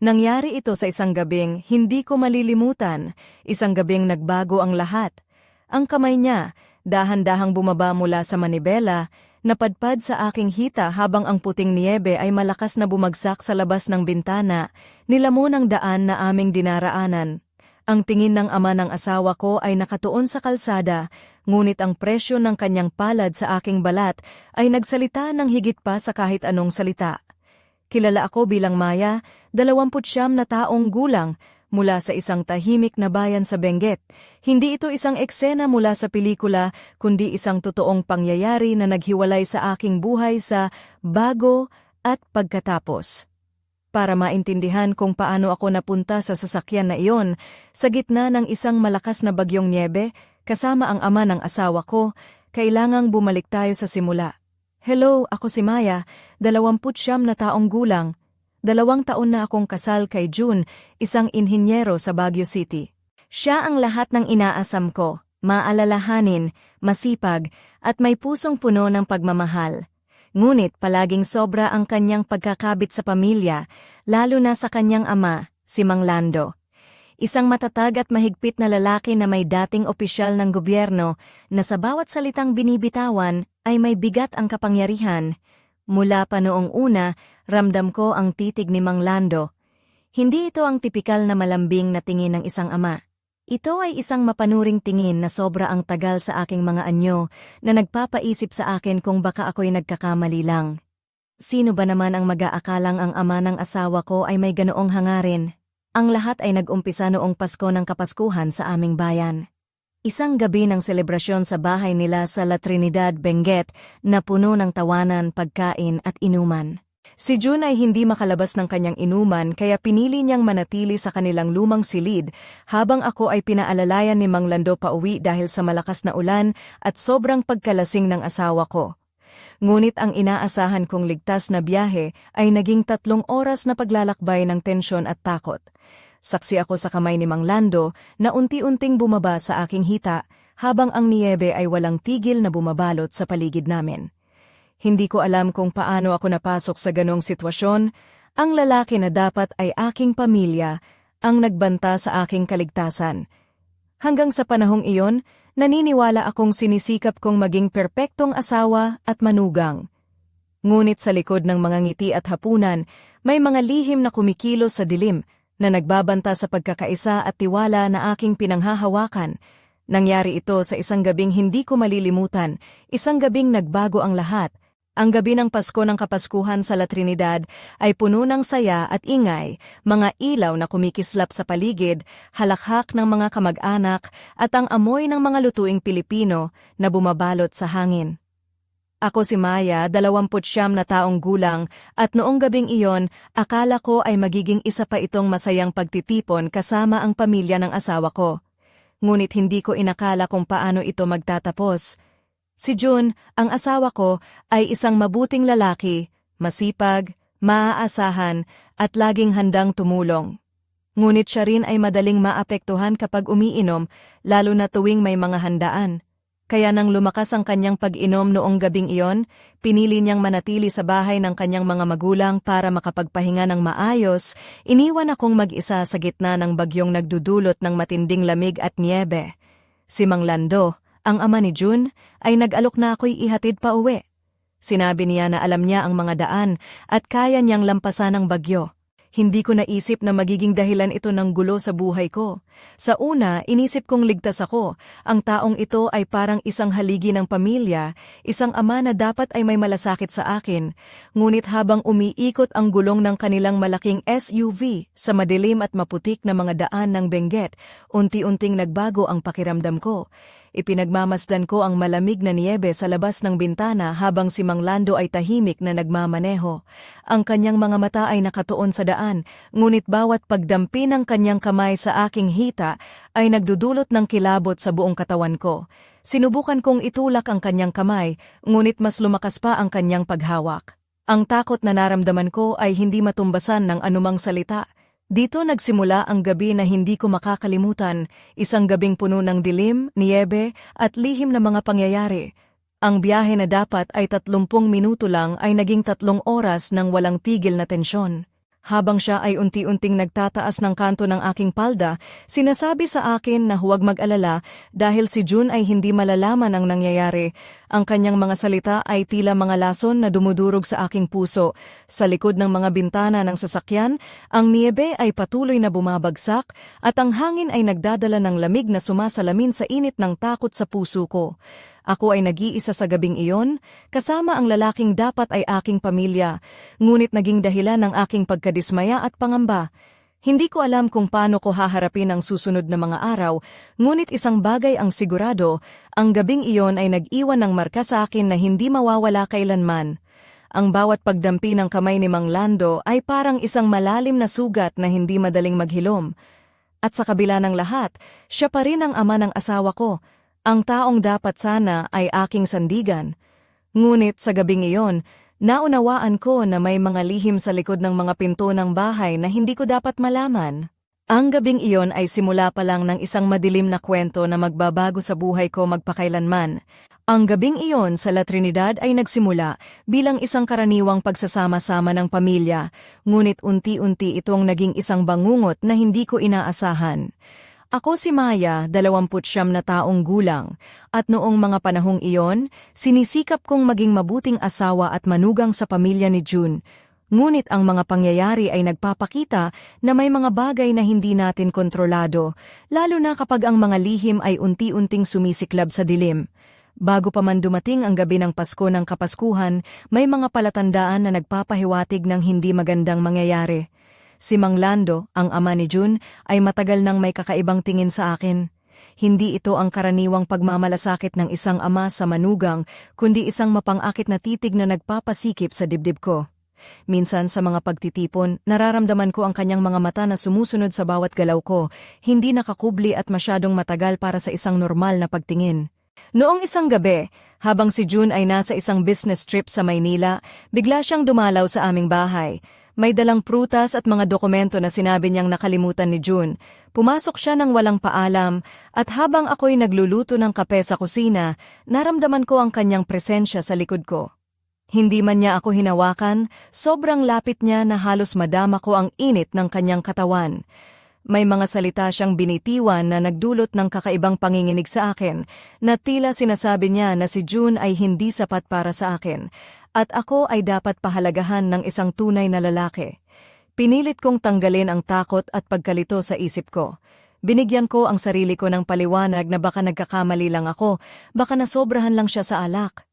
Nangyari ito sa isang gabing hindi ko malilimutan, isang gabing nagbago ang lahat. Ang kamay niya, dahan-dahang bumaba mula sa manibela, napadpad sa aking hita habang ang puting niyebe ay malakas na bumagsak sa labas ng bintana, nilamon ang daan na aming dinaraanan. Ang tingin ng ama ng asawa ko ay nakatuon sa kalsada, ngunit ang presyo ng kanyang palad sa aking balat ay nagsalita ng higit pa sa kahit anong salita. Kilala ako bilang Maya, 29 na taong gulang, mula sa isang tahimik na bayan sa Benguet. Hindi ito isang eksena mula sa pelikula, kundi isang totoong pangyayari na naghiwalay sa aking buhay sa bago at pagkatapos. Para maintindihan kung paano ako napunta sa sasakyan na iyon, sa gitna ng isang malakas na bagyong niyebe, kasama ang ama ng asawa ko, kailangang bumalik tayo sa simula. Hello, ako si Maya, 29 na taong gulang. 2 taon na akong kasal kay June, isang inhinyero sa Baguio City. Siya ang lahat ng inaasam ko, maalalahanin, masipag, at may pusong puno ng pagmamahal. Ngunit palaging sobra ang kanyang pagkakabit sa pamilya, lalo na sa kanyang ama, si Mang Lando. Isang matatag at mahigpit na lalaki na may dating opisyal ng gobyerno na sa bawat salitang binibitawan ay may bigat ang kapangyarihan. Mula pa noong una, ramdam ko ang titig ni Mang Lando. Hindi ito ang tipikal na malambing na tingin ng isang ama. Ito ay isang mapanuring tingin na sobra ang tagal sa aking mga anyo na nagpapaisip sa akin kung baka ako'y nagkakamali lang. Sino ba naman ang mag-aakalang ang ama ng asawa ko ay may ganoong hangarin? Ang lahat ay nag-umpisa noong Pasko ng Kapaskuhan sa aming bayan. Isang gabi ng selebrasyon sa bahay nila sa La Trinidad, Benguet na puno ng tawanan, pagkain at inuman. Si June ay hindi makalabas ng kanyang inuman kaya pinili niyang manatili sa kanilang lumang silid habang ako ay pinaalalayan ni Mang Lando pauwi dahil sa malakas na ulan at sobrang pagkalasing ng asawa ko. Ngunit ang inaasahan kong ligtas na biyahe ay naging 3 oras na paglalakbay ng tensyon at takot. Saksi ako sa kamay ni Mang Lando na unti-unting bumaba sa aking hita habang ang niyebe ay walang tigil na bumabalot sa paligid namin. Hindi ko alam kung paano ako napasok sa ganong sitwasyon. Ang lalaki na dapat ay aking pamilya ang nagbanta sa aking kaligtasan. Hanggang sa panahong iyon, naniniwala akong sinisikap kong maging perpektong asawa at manugang. Ngunit sa likod ng mga ngiti at hapunan, may mga lihim na kumikilos sa dilim na nagbabanta sa pagkakaisa at tiwala na aking pinanghahawakan. Nangyari ito sa isang gabing hindi ko malilimutan, isang gabing nagbago ang lahat. Ang gabi ng Pasko ng Kapaskuhan sa La Trinidad ay puno ng saya at ingay, mga ilaw na kumikislap sa paligid, halakhak ng mga kamag-anak at ang amoy ng mga lutuing Pilipino na bumabalot sa hangin. Ako si Maya, 29 na taong gulang, at noong gabing iyon, akala ko ay magiging isa pa itong masayang pagtitipon kasama ang pamilya ng asawa ko. Ngunit hindi ko inakala kung paano ito magtatapos. Si June, ang asawa ko, ay isang mabuting lalaki, masipag, maaasahan, at laging handang tumulong. Ngunit siya rin ay madaling maapektuhan kapag umiinom, lalo na tuwing may mga handaan. Kaya nang lumakas ang kanyang pag-inom noong gabing iyon, pinili niyang manatili sa bahay ng kanyang mga magulang para makapagpahinga ng maayos, iniwan akong mag-isa sa gitna ng bagyong nagdudulot ng matinding lamig at niyebe. Si Mang Lando, ang ama ni June, ay nag-alok na ako'y ihatid pa uwi. Sinabi niya na alam niya ang mga daan at kaya niyang lampasan ang bagyo. Hindi ko naisip na magiging dahilan ito ng gulo sa buhay ko. Sa una, inisip kong ligtas ako. Ang taong ito ay parang isang haligi ng pamilya, isang ama na dapat ay may malasakit sa akin. Ngunit habang umiikot ang gulong ng kanilang malaking SUV sa madilim at maputik na mga daan ng Benguet, unti-unting nagbago ang pakiramdam ko. Ipinagmamasdan ko ang malamig na niyebe sa labas ng bintana habang si Mang Lando ay tahimik na nagmamaneho. Ang kanyang mga mata ay nakatuon sa daan, ngunit bawat pagdampi ng kanyang kamay sa aking hita ay nagdudulot ng kilabot sa buong katawan ko. Sinubukan kong itulak ang kanyang kamay, ngunit mas lumakas pa ang kanyang paghawak. Ang takot na naramdaman ko ay hindi matumbasan ng anumang salita. Dito nagsimula ang gabi na hindi ko makakalimutan, isang gabing puno ng dilim, niyebe at lihim na mga pangyayari. Ang biyahe na dapat ay 30 minuto lang ay naging 3 oras ng walang tigil na tensyon. Habang siya ay unti-unting nagtataas ng kanto ng aking palda, sinasabi sa akin na huwag mag-alala dahil si June ay hindi malalaman ang nangyayari. Ang kanyang mga salita ay tila mga lason na dumudurog sa aking puso. Sa likod ng mga bintana ng sasakyan, ang niebe ay patuloy na bumabagsak at ang hangin ay nagdadala ng lamig na sumasalamin sa init ng takot sa puso ko. Ako ay nag-iisa sa gabing iyon, kasama ang lalaking dapat ay aking pamilya, ngunit naging dahilan ng aking pagkadismaya at pangamba. Hindi ko alam kung paano ko haharapin ang susunod na mga araw, ngunit isang bagay ang sigurado, ang gabing iyon ay nag-iwan ng marka sa akin na hindi mawawala kailanman. Ang bawat pagdampi ng kamay ni Mang Lando ay parang isang malalim na sugat na hindi madaling maghilom. At sa kabila ng lahat, siya pa rin ang ama ng asawa ko. Ang taong dapat sana ay aking sandigan. Ngunit sa gabing iyon, naunawaan ko na may mga lihim sa likod ng mga pinto ng bahay na hindi ko dapat malaman. Ang gabing iyon ay simula pa lang ng isang madilim na kwento na magbabago sa buhay ko magpakailanman. Ang gabing iyon sa La Trinidad ay nagsimula bilang isang karaniwang pagsasama-sama ng pamilya, ngunit unti-unti itong naging isang bangungot na hindi ko inaasahan. Ako si Maya, 29 na taong gulang, at noong mga panahong iyon, sinisikap kong maging mabuting asawa at manugang sa pamilya ni June. Ngunit ang mga pangyayari ay nagpapakita na may mga bagay na hindi natin kontrolado, lalo na kapag ang mga lihim ay unti-unting sumisiklab sa dilim. Bago pa man dumating ang gabi ng Pasko ng Kapaskuhan, may mga palatandaan na nagpapahiwatig ng hindi magandang mangyayari. Si Mang Lando, ang ama ni June, ay matagal nang may kakaibang tingin sa akin. Hindi ito ang karaniwang pagmamalasakit ng isang ama sa manugang, kundi isang mapangakit na titig na nagpapasikip sa dibdib ko. Minsan sa mga pagtitipon, nararamdaman ko ang kanyang mga mata na sumusunod sa bawat galaw ko, hindi nakakubli at masyadong matagal para sa isang normal na pagtingin. Noong isang gabi, habang si June ay nasa isang business trip sa Maynila, bigla siyang dumalaw sa aming bahay. May dalang prutas at mga dokumento na sinabi niyang nakalimutan ni June. Pumasok siya nang walang paalam at habang ako'y nagluluto ng kape sa kusina, naramdaman ko ang kanyang presensya sa likod ko. Hindi man niya ako hinawakan, sobrang lapit niya na halos madama ko ang init ng kanyang katawan. May mga salita siyang binitiwan na nagdulot ng kakaibang panginginig sa akin, na tila sinasabi niya na si June ay hindi sapat para sa akin, at ako ay dapat pahalagahan ng isang tunay na lalaki. Pinilit kong tanggalin ang takot at pagkalito sa isip ko. Binigyan ko ang sarili ko ng paliwanag na baka nagkakamali lang ako, baka nasobrahan lang siya sa alak.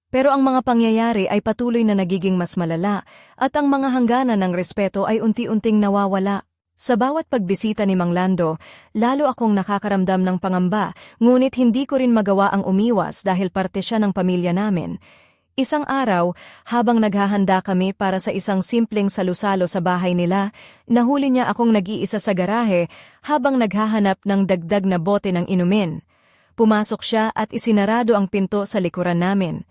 Pero ang mga pangyayari ay patuloy na nagiging mas malala, at ang mga hangganan ng respeto ay unti-unting nawawala. Sa bawat pagbisita ni Mang Lando, lalo akong nakakaramdam ng pangamba, ngunit hindi ko rin magawa ang umiwas dahil parte siya ng pamilya namin. Isang araw, habang naghahanda kami para sa isang simpleng salusalo sa bahay nila, nahuli niya akong nag-iisa sa garahe habang naghahanap ng dagdag na bote ng inumin. Pumasok siya at isinarado ang pinto sa likuran namin.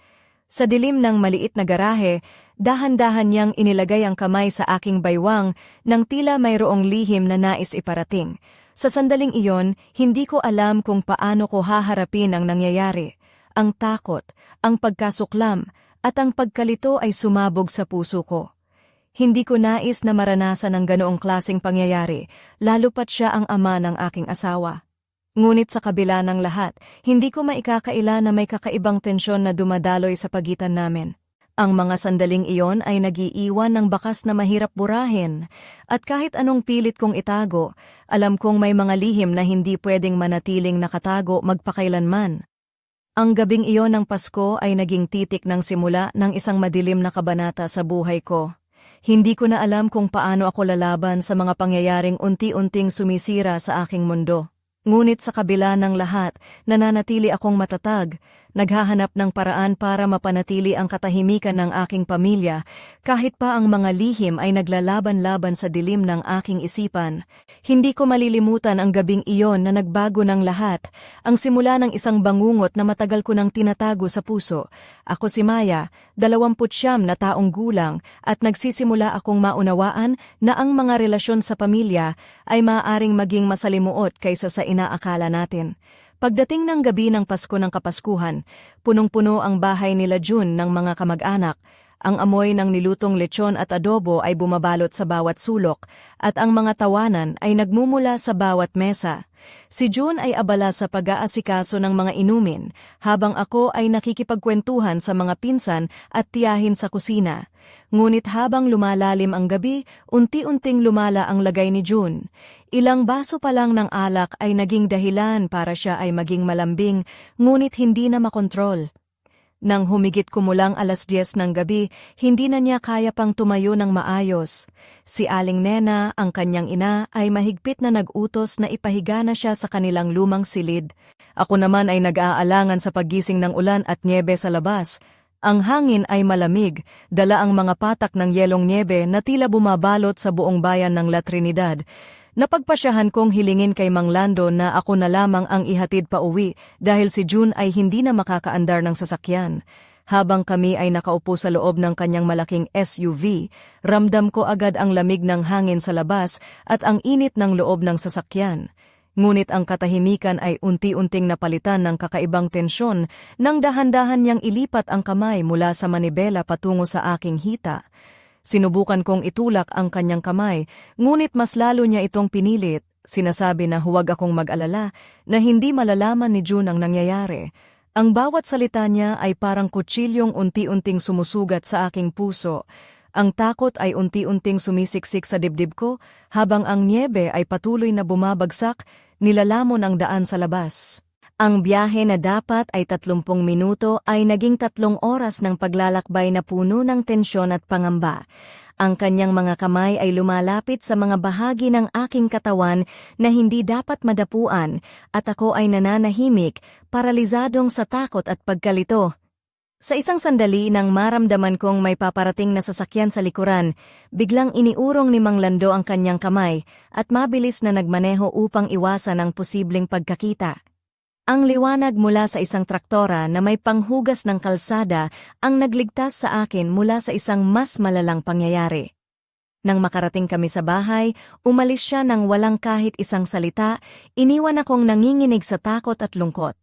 Sa dilim ng maliit na garahe, dahan-dahan niyang inilagay ang kamay sa aking baywang nang tila mayroong lihim na nais iparating. Sa sandaling iyon, hindi ko alam kung paano ko haharapin ang nangyayari. Ang takot, ang pagkasuklam, at ang pagkalito ay sumabog sa puso ko. Hindi ko nais na maranasan ang ganoong klaseng pangyayari, lalo pat siya ang ama ng aking asawa. Ngunit sa kabila ng lahat, hindi ko maikakaila na may kakaibang tensyon na dumadaloy sa pagitan namin. Ang mga sandaling iyon ay nag-iiwan ng bakas na mahirap burahin, at kahit anong pilit kong itago, alam kong may mga lihim na hindi pwedeng manatiling nakatago magpakailanman. Ang gabing iyon ng Pasko ay naging titik ng simula ng isang madilim na kabanata sa buhay ko. Hindi ko na alam kung paano ako lalaban sa mga pangyayaring unti-unting sumisira sa aking mundo. Ngunit sa kabila ng lahat, nananatili akong matatag, naghahanap ng paraan para mapanatili ang katahimikan ng aking pamilya, kahit pa ang mga lihim ay naglalaban-laban sa dilim ng aking isipan. Hindi ko malilimutan ang gabing iyon na nagbago ng lahat, ang simula ng isang bangungot na matagal ko nang tinatago sa puso. Ako si Maya, 29 na taong gulang, at nagsisimula akong maunawaan na ang mga relasyon sa pamilya ay maaaring maging masalimuot kaysa sa inaakala natin. Pagdating ng gabi ng Pasko ng Kapaskuhan, punong-puno ang bahay nila June ng mga kamag-anak. Ang amoy ng nilutong lechon at adobo ay bumabalot sa bawat sulok, at ang mga tawanan ay nagmumula sa bawat mesa. Si June ay abala sa pag-aasikaso ng mga inumin, habang ako ay nakikipagkwentuhan sa mga pinsan at tiyahin sa kusina. Ngunit habang lumalalim ang gabi, unti-unting lumala ang lagay ni June. Ilang baso pa lang ng alak ay naging dahilan para siya ay maging malambing, ngunit hindi na makontrol. Nang humigit kumulang 10:00 ng gabi, hindi na niya kaya pang tumayo ng maayos. Si Aling Nena, ang kanyang ina, ay mahigpit na nag-utos na ipahiga na siya sa kanilang lumang silid. Ako naman ay nag-aalangan sa paggising ng ulan at nyebe sa labas. Ang hangin ay malamig, dala ang mga patak ng yelong nyebe na tila bumabalot sa buong bayan ng La Trinidad. Napagpasyahan kong hilingin kay Mang Lando na ako na lamang ang ihatid pa uwi dahil si June ay hindi na makakaandar ng sasakyan. Habang kami ay nakaupo sa loob ng kanyang malaking SUV, ramdam ko agad ang lamig ng hangin sa labas at ang init ng loob ng sasakyan. Ngunit ang katahimikan ay unti-unting napalitan ng kakaibang tensyon nang dahan-dahan niyang ilipat ang kamay mula sa manibela patungo sa aking hita. Sinubukan kong itulak ang kanyang kamay, ngunit mas lalo niya itong pinilit. Sinasabi na huwag akong mag-alala, na hindi malalaman ni June ang nangyayari. Ang bawat salita niya ay parang kutsilyong unti-unting sumusugat sa aking puso. Ang takot ay unti-unting sumisiksik sa dibdib ko, habang ang nyebe ay patuloy na bumabagsak, nilalamon ang daan sa labas. Ang biyahe na dapat ay 30 minuto ay naging 3 oras ng paglalakbay na puno ng tensyon at pangamba. Ang kanyang mga kamay ay lumalapit sa mga bahagi ng aking katawan na hindi dapat madapuan at ako ay nananahimik, paralizadong sa takot at pagkalito. Sa isang sandali nang maramdaman kong may paparating na sasakyan sa likuran, biglang iniurong ni Mang Lando ang kanyang kamay at mabilis na nagmaneho upang iwasan ang posibleng pagkakita. Ang liwanag mula sa isang traktora na may panghugas ng kalsada ang nagligtas sa akin mula sa isang mas malalang pangyayari. Nang makarating kami sa bahay, umalis siya nang walang kahit isang salita, iniwan akong nanginginig sa takot at lungkot.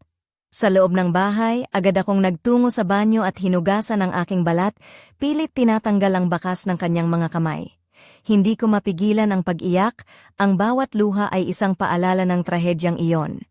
Sa loob ng bahay, agad akong nagtungo sa banyo at hinugasan ang aking balat, pilit tinatanggal ang bakas ng kanyang mga kamay. Hindi ko mapigilan ang pag-iyak, ang bawat luha ay isang paalala ng trahedyang iyon.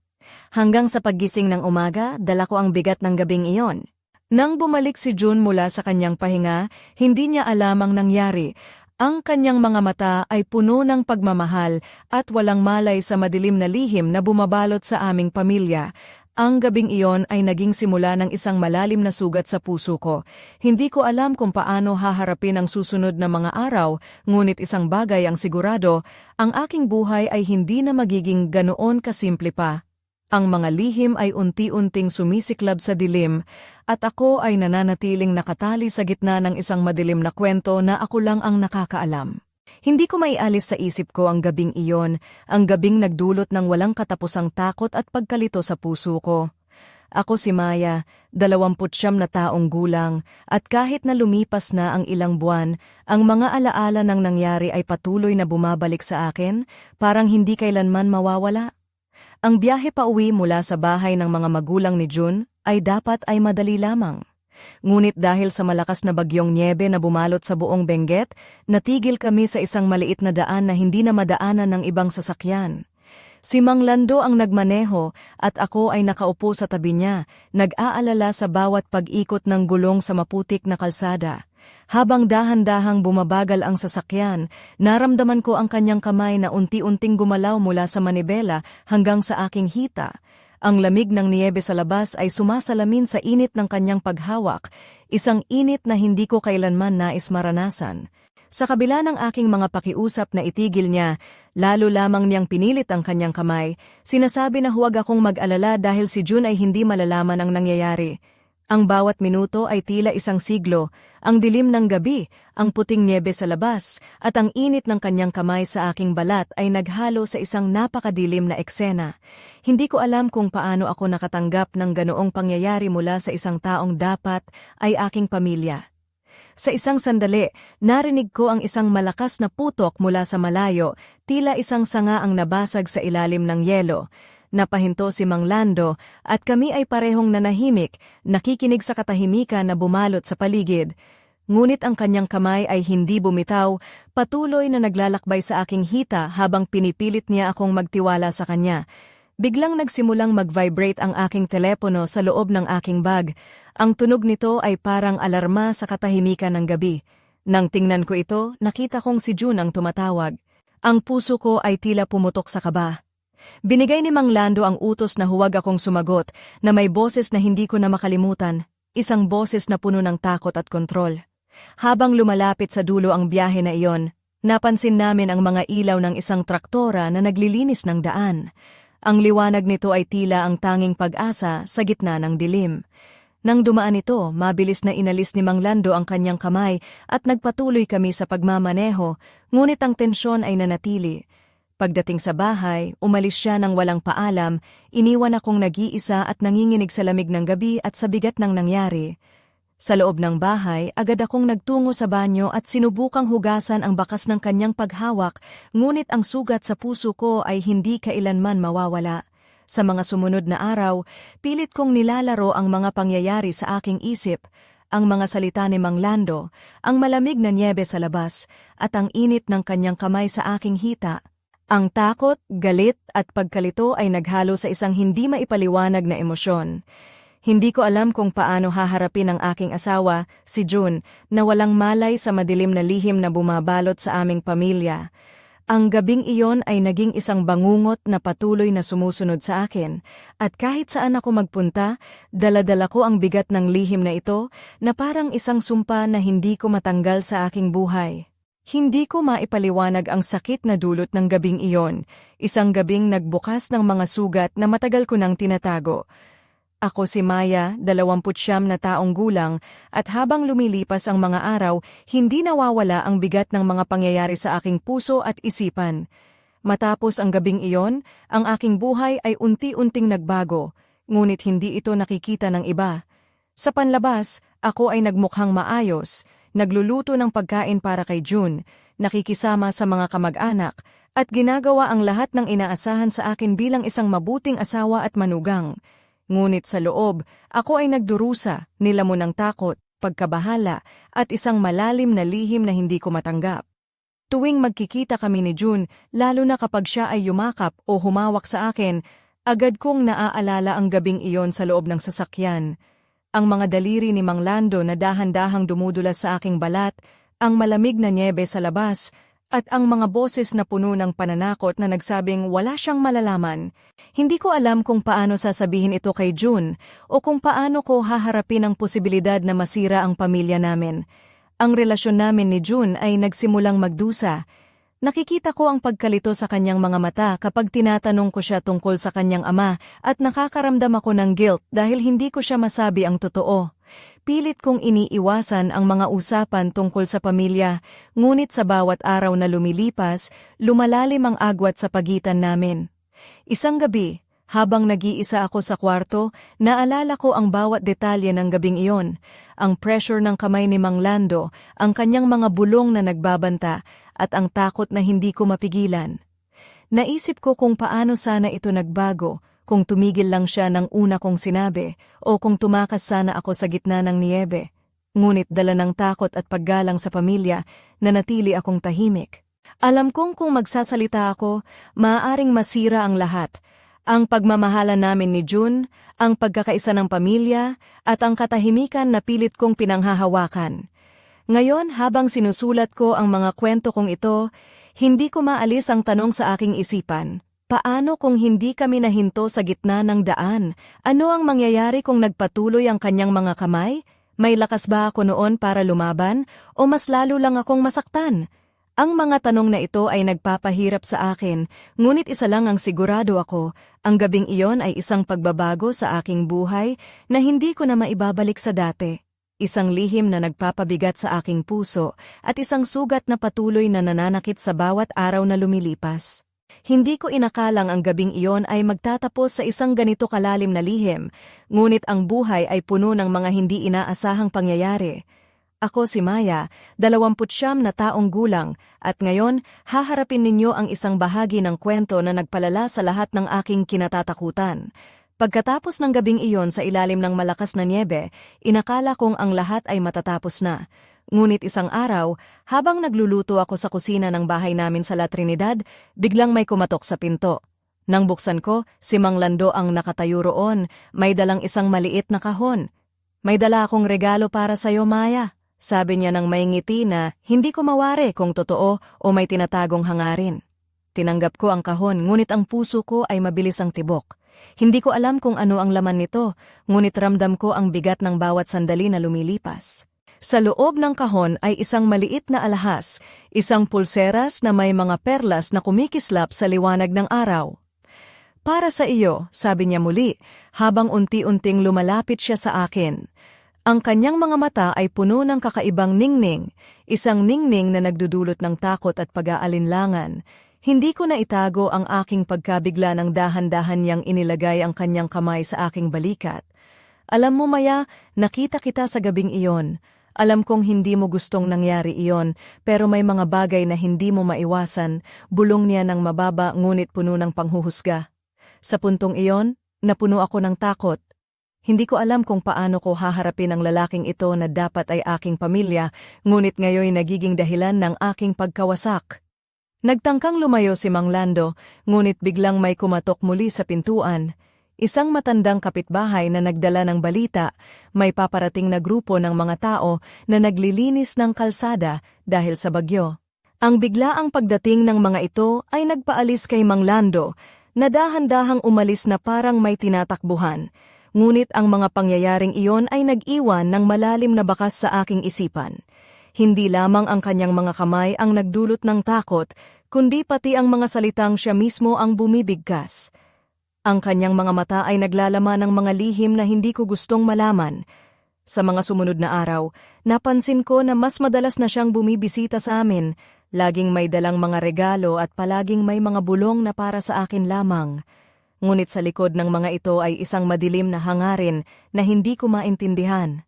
Hanggang sa paggising ng umaga, dala ko ang bigat ng gabing iyon. Nang bumalik si June mula sa kanyang pahinga, hindi niya alam ang nangyari. Ang kanyang mga mata ay puno ng pagmamahal at walang malay sa madilim na lihim na bumabalot sa aming pamilya. Ang gabing iyon ay naging simula ng isang malalim na sugat sa puso ko. Hindi ko alam kung paano haharapin ang susunod na mga araw, ngunit isang bagay ang sigurado, ang aking buhay ay hindi na magiging ganoon kasimple pa. Ang mga lihim ay unti-unting sumisiklab sa dilim at ako ay nananatiling nakatali sa gitna ng isang madilim na kwento na ako lang ang nakakaalam. Hindi ko maialis sa isip ko ang gabing iyon, ang gabing nagdulot ng walang katapusang takot at pagkalito sa puso ko. Ako si Maya, 29 na taong gulang, at kahit na lumipas na ang ilang buwan, ang mga alaala ng nangyari ay patuloy na bumabalik sa akin, parang hindi kailanman mawawala. Ang biyahe pa uwi mula sa bahay ng mga magulang ni June ay dapat ay madali lamang. Ngunit dahil sa malakas na bagyong nyebe na bumalot sa buong Benguet, natigil kami sa isang maliit na daan na hindi na madaanan ng ibang sasakyan. Si Mang Lando ang nagmaneho at ako ay nakaupo sa tabi niya, nag-aalala sa bawat pag-ikot ng gulong sa maputik na kalsada. Habang dahan-dahang bumabagal ang sasakyan, naramdaman ko ang kanyang kamay na unti-unting gumalaw mula sa manibela hanggang sa aking hita. Ang lamig ng niyebe sa labas ay sumasalamin sa init ng kanyang paghawak, isang init na hindi ko kailanman nais maranasan. Sa kabila ng aking mga pakiusap na itigil niya, lalo lamang niyang pinilit ang kanyang kamay, sinasabi na huwag akong mag-alala dahil si June ay hindi malalaman ang nangyayari. Ang bawat minuto ay tila isang siglo, ang dilim ng gabi, ang puting nyebe sa labas, at ang init ng kanyang kamay sa aking balat ay naghalo sa isang napakadilim na eksena. Hindi ko alam kung paano ako nakatanggap ng ganoong pangyayari mula sa isang taong dapat ay aking pamilya. Sa isang sandali, narinig ko ang isang malakas na putok mula sa malayo, tila isang sanga ang nabasag sa ilalim ng yelo. Napahinto si Mang Lando at kami ay parehong nanahimik, nakikinig sa katahimikan na bumalot sa paligid. ngunit ang kanyang kamay ay hindi bumitaw, patuloy na naglalakbay sa aking hita habang pinipilit niya akong magtiwala sa kanya. Biglang nagsimulang mag-vibrate ang aking telepono sa loob ng aking bag. Ang tunog nito ay parang alarma sa katahimikan ng gabi. Nang tingnan ko ito, nakita kong si June ang tumatawag. Ang puso ko ay tila pumutok sa kaba. Binigay ni Mang Lando ang utos na huwag akong sumagot, na may boses na hindi ko na makalimutan, isang boses na puno ng takot at kontrol. Habang lumalapit sa dulo ang biyahe na iyon, napansin namin ang mga ilaw ng isang traktora na naglilinis ng daan. Ang liwanag nito ay tila ang tanging pag-asa sa gitna ng dilim. Nang dumaan ito, mabilis na inalis ni Mang Lando ang kanyang kamay at nagpatuloy kami sa pagmamaneho, ngunit ang tensyon ay nanatili. Pagdating sa bahay, umalis siya nang walang paalam, iniwan akong nag-iisa at nanginginig sa lamig ng gabi at sa bigat ng nangyari. Sa loob ng bahay, agad akong nagtungo sa banyo at sinubukang hugasan ang bakas ng kanyang paghawak, ngunit ang sugat sa puso ko ay hindi kailanman mawawala. Sa mga sumunod na araw, pilit kong nilalaro ang mga pangyayari sa aking isip, ang mga salita ni Mang Lando, ang malamig na niyebe sa labas, at ang init ng kanyang kamay sa aking hita. Ang takot, galit at pagkalito ay naghalo sa isang hindi maipaliwanag na emosyon. Hindi ko alam kung paano haharapin ang aking asawa, si June, na walang malay sa madilim na lihim na bumabalot sa aming pamilya. Ang gabing iyon ay naging isang bangungot na patuloy na sumusunod sa akin, at kahit saan ako magpunta, dala-dala ko ang bigat ng lihim na ito na parang isang sumpa na hindi ko matanggal sa aking buhay. Hindi ko maipaliwanag ang sakit na dulot ng gabing iyon, isang gabing nagbukas ng mga sugat na matagal ko nang tinatago. Ako si Maya, 29 na taong gulang, at habang lumilipas ang mga araw, hindi nawawala ang bigat ng mga pangyayari sa aking puso at isipan. Matapos ang gabing iyon, ang aking buhay ay unti-unting nagbago, ngunit hindi ito nakikita ng iba. Sa panlabas, ako ay nagmukhang maayos, nagluluto ng pagkain para kay June, nakikisama sa mga kamag-anak, at ginagawa ang lahat ng inaasahan sa akin bilang isang mabuting asawa at manugang. Ngunit sa loob, ako ay nagdurusa, nilamon ng takot, pagkabahala, at isang malalim na lihim na hindi ko matanggap. Tuwing magkikita kami ni June, lalo na kapag siya ay yumakap o humawak sa akin, agad kong naaalala ang gabing iyon sa loob ng sasakyan. Ang mga daliri ni Mang Lando na dahan-dahang dumudulas sa aking balat, ang malamig na nyebe sa labas, at ang mga boses na puno ng pananakot na nagsabing wala siyang malalaman. Hindi ko alam kung paano sasabihin ito kay June o kung paano ko haharapin ang posibilidad na masira ang pamilya namin. Ang relasyon namin ni June ay nagsimulang magdusa. Nakikita ko ang pagkalito sa kanyang mga mata kapag tinatanong ko siya tungkol sa kanyang ama at nakakaramdam ako ng guilt dahil hindi ko siya masabi ang totoo. Pilit kong iniiwasan ang mga usapan tungkol sa pamilya, ngunit sa bawat araw na lumilipas, lumalalim ang agwat sa pagitan namin. Isang gabi, habang nag-iisa ako sa kwarto, naalala ko ang bawat detalye ng gabing iyon, ang pressure ng kamay ni Mang Lando, ang kanyang mga bulong na nagbabanta, at ang takot na hindi ko mapigilan. Naisip ko kung paano sana ito nagbago, kung tumigil lang siya ng una kong sinabi, o kung tumakas sana ako sa gitna ng niyebe. Ngunit dala ng takot at paggalang sa pamilya, nanatili akong tahimik. Alam kong kung magsasalita ako, maaaring masira ang lahat. Ang pagmamahala namin ni June, ang pagkakaisa ng pamilya, at ang katahimikan na pilit kong pinanghahawakan. Ngayon, habang sinusulat ko ang mga kwento kong ito, hindi ko maalis ang tanong sa aking isipan. Paano kung hindi kami nahinto sa gitna ng daan? Ano ang mangyayari kung nagpatuloy ang kanyang mga kamay? May lakas ba ako noon para lumaban? O mas lalo lang akong masaktan? Ang mga tanong na ito ay nagpapahirap sa akin, ngunit isa lang ang sigurado ako, ang gabing iyon ay isang pagbabago sa aking buhay na hindi ko na maibabalik sa dati. Isang lihim na nagpapabigat sa aking puso at isang sugat na patuloy na nananakit sa bawat araw na lumilipas. Hindi ko inakalang ang gabing iyon ay magtatapos sa isang ganito kalalim na lihim, ngunit ang buhay ay puno ng mga hindi inaasahang pangyayari. Ako si Maya, 29 na taong gulang, at ngayon haharapin ninyo ang isang bahagi ng kwento na nagpalala sa lahat ng aking kinatatakutan. Pagkatapos ng gabing iyon sa ilalim ng malakas na niyebe, inakala kong ang lahat ay matatapos na. Ngunit isang araw, habang nagluluto ako sa kusina ng bahay namin sa La Trinidad, biglang may kumatok sa pinto. Nang buksan ko, si Mang Lando ang nakatayo roon, may dalang isang maliit na kahon. "May dala akong regalo para sa'yo, Maya," sabi niya nang may ngiti na hindi ko mawari kung totoo o may tinatagong hangarin. Tinanggap ko ang kahon, ngunit ang puso ko ay mabilis ang tibok. Hindi ko alam kung ano ang laman nito, ngunit ramdam ko ang bigat ng bawat sandali na lumilipas. Sa loob ng kahon ay isang maliit na alahas, isang pulseras na may mga perlas na kumikislap sa liwanag ng araw. "Para sa iyo," sabi niya muli, habang unti-unting lumalapit siya sa akin. Ang kanyang mga mata ay puno ng kakaibang ningning, isang ningning na nagdudulot ng takot at pag-aalinlangan. Hindi ko na itago ang aking pagkabigla ng dahan-dahan niyang inilagay ang kanyang kamay sa aking balikat. "Alam mo, Maya, nakita kita sa gabing iyon. Alam kong hindi mo gustong nangyari iyon, pero may mga bagay na hindi mo maiwasan," bulong niya ng mababa ngunit puno ng panghuhusga. Sa puntong iyon, napuno ako ng takot. Hindi ko alam kung paano ko haharapin ang lalaking ito na dapat ay aking pamilya, ngunit ngayon nagiging dahilan ng aking pagkawasak. Nagtangkang lumayo si Mang Lando, ngunit biglang may kumatok muli sa pintuan. Isang matandang kapitbahay na nagdala ng balita, may paparating na grupo ng mga tao na naglilinis ng kalsada dahil sa bagyo. Ang biglaang pagdating ng mga ito ay nagpaalis kay Mang Lando, na dahan-dahang umalis na parang may tinatakbuhan. Ngunit ang mga pangyayaring iyon ay nag-iwan ng malalim na bakas sa aking isipan. Hindi lamang ang kanyang mga kamay ang nagdulot ng takot, kundi pati ang mga salitang siya mismo ang bumibigkas. Ang kanyang mga mata ay naglalaman ng mga lihim na hindi ko gustong malaman. Sa mga sumunod na araw, napansin ko na mas madalas na siyang bumibisita sa amin, laging may dalang mga regalo at palaging may mga bulong na para sa akin lamang. Ngunit sa likod ng mga ito ay isang madilim na hangarin na hindi ko maintindihan.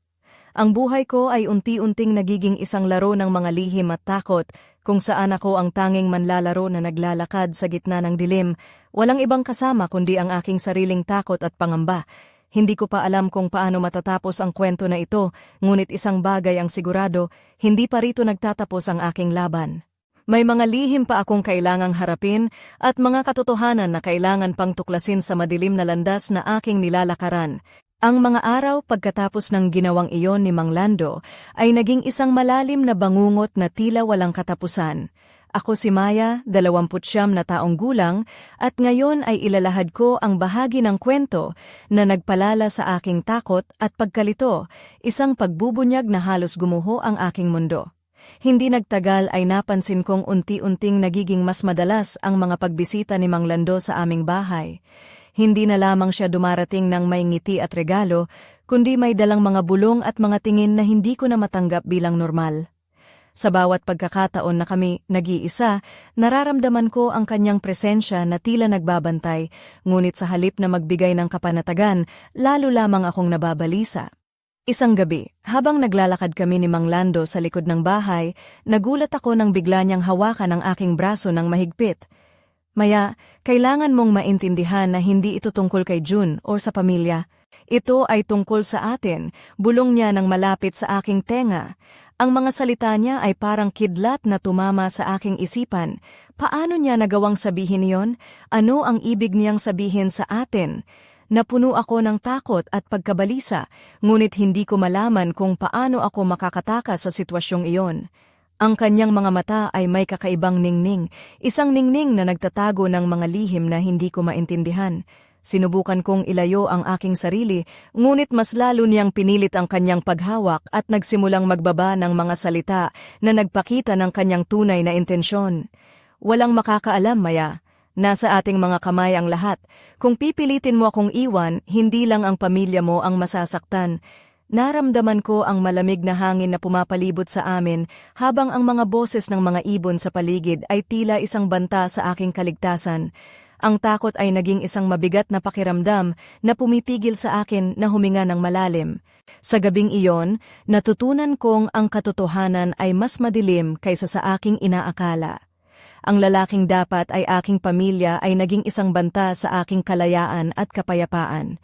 Ang buhay ko ay unti-unting nagiging isang laro ng mga lihim at takot, kung saan ako ang tanging manlalaro na naglalakad sa gitna ng dilim, walang ibang kasama kundi ang aking sariling takot at pangamba. Hindi ko pa alam kung paano matatapos ang kwento na ito, ngunit isang bagay ang sigurado, hindi pa rito nagtatapos ang aking laban. May mga lihim pa akong kailangang harapin at mga katotohanan na kailangan pang tuklasin sa madilim na landas na aking nilalakaran. Ang mga araw pagkatapos ng ginawang iyon ni Mang Lando ay naging isang malalim na bangungot na tila walang katapusan. Ako si Maya, 29 na taong gulang, at ngayon ay ilalahad ko ang bahagi ng kwento na nagpalala sa aking takot at pagkalito, isang pagbubunyag na halos gumuho ang aking mundo. Hindi nagtagal ay napansin kong unti-unting nagiging mas madalas ang mga pagbisita ni Mang Lando sa aming bahay. Hindi na lamang siya dumarating ng may ngiti at regalo, kundi may dalang mga bulong at mga tingin na hindi ko na matanggap bilang normal. Sa bawat pagkakataon na kami nag-iisa, nararamdaman ko ang kanyang presensya na tila nagbabantay, ngunit sa halip na magbigay ng kapanatagan, lalo lamang akong nababalisa. Isang gabi, habang naglalakad kami ni Mang Lando sa likod ng bahay, nagulat ako nang bigla niyang hawakan ang aking braso ng mahigpit. "Maya, kailangan mong maintindihan na hindi ito tungkol kay June o sa pamilya. Ito ay tungkol sa atin," bulong niya nang malapit sa aking tenga. Ang mga salita niya ay parang kidlat na tumama sa aking isipan. Paano niya nagawang sabihin iyon? Ano ang ibig niyang sabihin sa atin? Napuno ako ng takot at pagkabalisa, ngunit hindi ko malaman kung paano ako makakatakas sa sitwasyong iyon. Ang kanyang mga mata ay may kakaibang ningning, isang ningning na nagtatago ng mga lihim na hindi ko maintindihan. Sinubukan kong ilayo ang aking sarili, ngunit mas lalo niyang pinilit ang kanyang paghawak at nagsimulang magbaba ng mga salita na nagpakita ng kanyang tunay na intensyon. "Walang makakaalam, Maya. Nasa ating mga kamay ang lahat. Kung pipilitin mo akong iwan, hindi lang ang pamilya mo ang masasaktan." Naramdaman ko ang malamig na hangin na pumapalibot sa amin habang ang mga boses ng mga ibon sa paligid ay tila isang banta sa aking kaligtasan. Ang takot ay naging isang mabigat na pakiramdam na pumipigil sa akin na huminga ng malalim. Sa gabing iyon, natutunan kong ang katotohanan ay mas madilim kaysa sa aking inaakala. Ang lalaking dapat ay aking pamilya ay naging isang banta sa aking kalayaan at kapayapaan.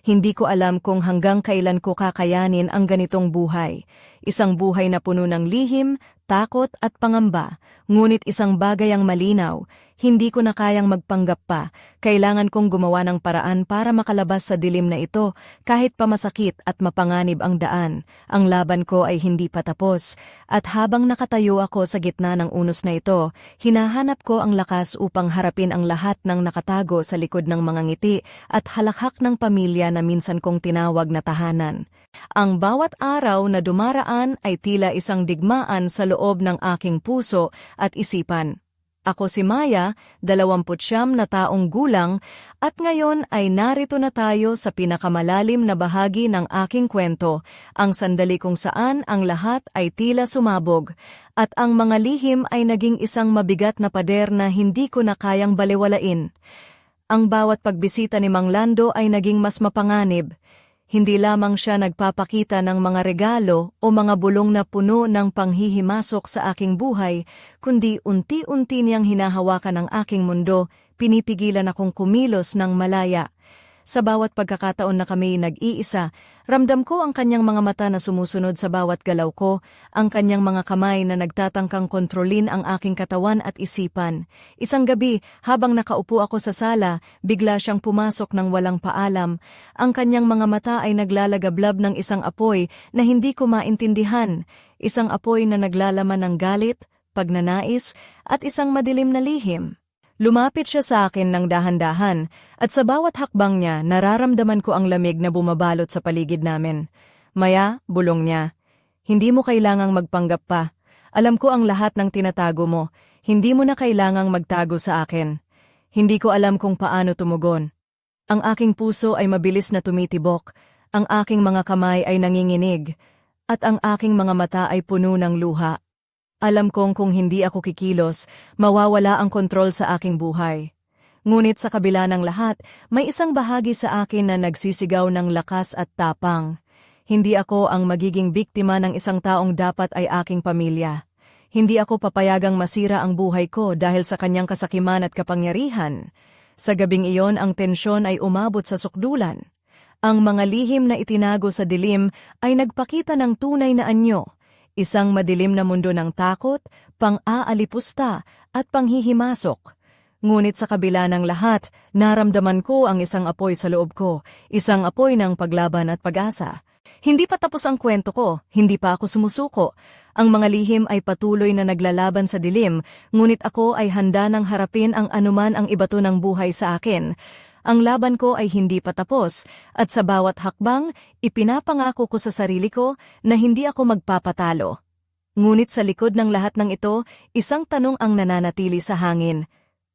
Hindi ko alam kung hanggang kailan ko kakayanin ang ganitong buhay. Isang buhay na puno ng lihim, takot at pangamba. Ngunit isang bagay ang malinaw, hindi ko na kayang magpanggap pa. Kailangan kong gumawa ng paraan para makalabas sa dilim na ito kahit pa masakit at mapanganib ang daan. Ang laban ko ay hindi pa tapos. At habang nakatayo ako sa gitna ng unos na ito, hinahanap ko ang lakas upang harapin ang lahat ng nakatago sa likod ng mga ngiti at halakhak ng pamilya na minsan kong tinawag na tahanan. Ang bawat araw na dumaraan ay tila isang digmaan sa loob ng aking puso at isipan. Ako si Maya, 29 na taong gulang, at ngayon ay narito na tayo sa pinakamalalim na bahagi ng aking kwento, ang sandali kung saan ang lahat ay tila sumabog, at ang mga lihim ay naging isang mabigat na pader na hindi ko na kayang balewalain. Ang bawat pagbisita ni Mang Lando ay naging mas mapanganib. Hindi lamang siya nagpapakita ng mga regalo o mga bulong na puno ng panghihimasok sa aking buhay, kundi unti-unti niyang hinahawakan ang aking mundo, pinipigilan akong kumilos ng malaya. Sa bawat pagkakataon na kami nag-iisa, ramdam ko ang kanyang mga mata na sumusunod sa bawat galaw ko, ang kanyang mga kamay na nagtatangkang kontrolin ang aking katawan at isipan. Isang gabi, habang nakaupo ako sa sala, bigla siyang pumasok ng walang paalam. Ang kanyang mga mata ay naglalagablab ng isang apoy na hindi ko maintindihan. Isang apoy na naglalaman ng galit, pagnanais, at isang madilim na lihim. Lumapit siya sa akin ng dahan-dahan at sa bawat hakbang niya nararamdaman ko ang lamig na bumabalot sa paligid namin. Maya, bulong niya. Hindi mo kailangang magpanggap pa. Alam ko ang lahat ng tinatago mo. Hindi mo na kailangang magtago sa akin. Hindi ko alam kung paano tumugon. Ang aking puso ay mabilis na tumitibok. Ang aking mga kamay ay nanginginig. At ang aking mga mata ay puno ng luha. Alam kong kung hindi ako kikilos, mawawala ang kontrol sa aking buhay. Ngunit sa kabila ng lahat, may isang bahagi sa akin na nagsisigaw ng lakas at tapang. Hindi ako ang magiging biktima ng isang taong dapat ay aking pamilya. Hindi ako papayagang masira ang buhay ko dahil sa kanyang kasakiman at kapangyarihan. Sa gabing iyon ang tensyon ay umabot sa sukdulan. Ang mga lihim na itinago sa dilim ay nagpakita ng tunay na anyo. Isang madilim na mundo ng takot, pang-aalipusta at panghihimasok. Ngunit sa kabila ng lahat, naramdaman ko ang isang apoy sa loob ko, isang apoy ng paglaban at pag-asa. Hindi pa tapos ang kwento ko, hindi pa ako sumusuko. Ang mga lihim ay patuloy na naglalaban sa dilim, ngunit ako ay handa nang harapin ang anuman ang ibato ng buhay sa akin. Ang laban ko ay hindi pa tapos, at sa bawat hakbang, ipinapangako ko sa sarili ko na hindi ako magpapatalo. Ngunit sa likod ng lahat ng ito, isang tanong ang nananatili sa hangin.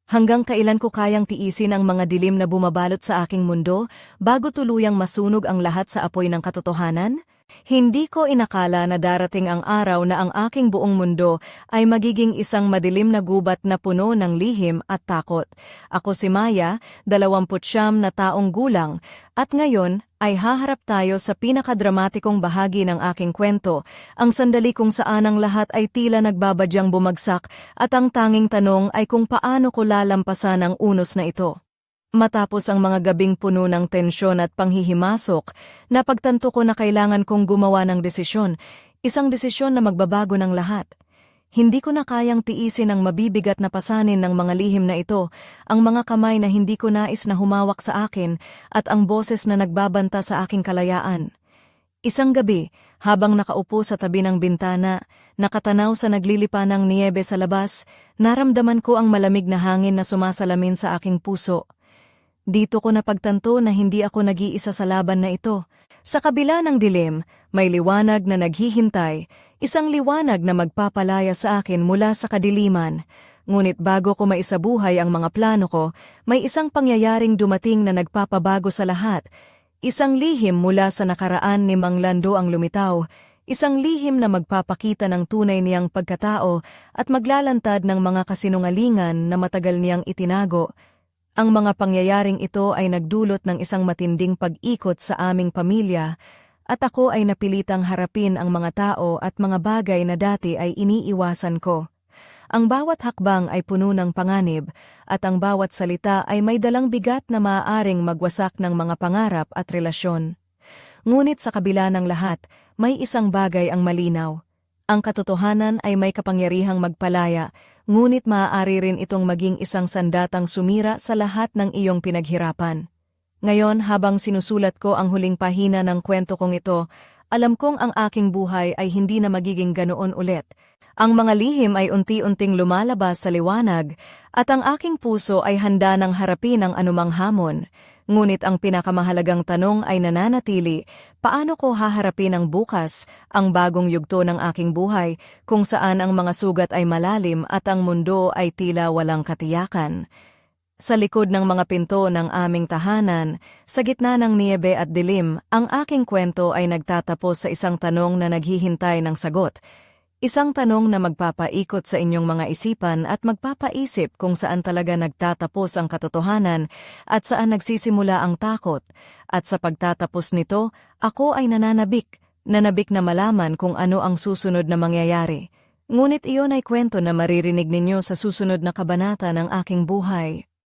Hanggang kailan ko kayang tiisin ang mga dilim na bumabalot sa aking mundo bago tuluyang masunog ang lahat sa apoy ng katotohanan? Hindi ko inakala na darating ang araw na ang aking buong mundo ay magiging isang madilim na gubat na puno ng lihim at takot. Ako si Maya, 29 na taong gulang, at ngayon ay haharap tayo sa pinakadramatikong bahagi ng aking kwento, ang sandali kung saan ang lahat ay tila nagbabadyang bumagsak at ang tanging tanong ay kung paano ko lalampasan ang unos na ito. Matapos ang mga gabing puno ng tensyon at panghihimasok, napagtanto ko na kailangan kong gumawa ng desisyon, isang desisyon na magbabago ng lahat. Hindi ko na kayang tiisin ang mabibigat na pasanin ng mga lihim na ito, ang mga kamay na hindi ko nais na humawak sa akin, at ang boses na nagbabanta sa aking kalayaan. Isang gabi, habang nakaupo sa tabi ng bintana, nakatanaw sa naglilipanang niyebe sa labas, naramdaman ko ang malamig na hangin na sumasalamin sa aking puso. Dito ko napagtanto na hindi ako nag-iisa sa laban na ito. Sa kabila ng dilim, may liwanag na naghihintay, isang liwanag na magpapalaya sa akin mula sa kadiliman. Ngunit bago ko maisabuhay ang mga plano ko, may isang pangyayaring dumating na nagpapabago sa lahat. Isang lihim mula sa nakaraan ni Mang Lando ang lumitaw, isang lihim na magpapakita ng tunay niyang pagkatao at maglalantad ng mga kasinungalingan na matagal niyang itinago. Ang mga pangyayaring ito ay nagdulot ng isang matinding pag-ikot sa aming pamilya at ako ay napilitang harapin ang mga tao at mga bagay na dati ay iniiwasan ko. Ang bawat hakbang ay puno ng panganib, at ang bawat salita ay may dalang bigat na maaaring magwasak ng mga pangarap at relasyon. Ngunit sa kabila ng lahat, may isang bagay ang malinaw. Ang katotohanan ay may kapangyarihang magpalaya, ngunit maaari rin itong maging isang sandatang sumira sa lahat ng iyong pinaghirapan. Ngayon, habang sinusulat ko ang huling pahina ng kwento kong ito, alam kong ang aking buhay ay hindi na magiging ganoon ulit. Ang mga lihim ay unti-unting lumalabas sa liwanag, at ang aking puso ay handa ng harapin ang anumang hamon. Ngunit ang pinakamahalagang tanong ay nananatili, paano ko haharapin ang bukas, ang bagong yugto ng aking buhay, kung saan ang mga sugat ay malalim at ang mundo ay tila walang katiyakan? Sa likod ng mga pinto ng aming tahanan, sa gitna ng niyebe at dilim, ang aking kwento ay nagtatapos sa isang tanong na naghihintay ng sagot. Isang tanong na magpapaikot sa inyong mga isipan at magpapaisip kung saan talaga nagtatapos ang katotohanan at saan nagsisimula ang takot. At sa pagtatapos nito, ako ay nananabik na malaman kung ano ang susunod na mangyayari. Ngunit iyon ay kwento na maririnig ninyo sa susunod na kabanata ng aking buhay.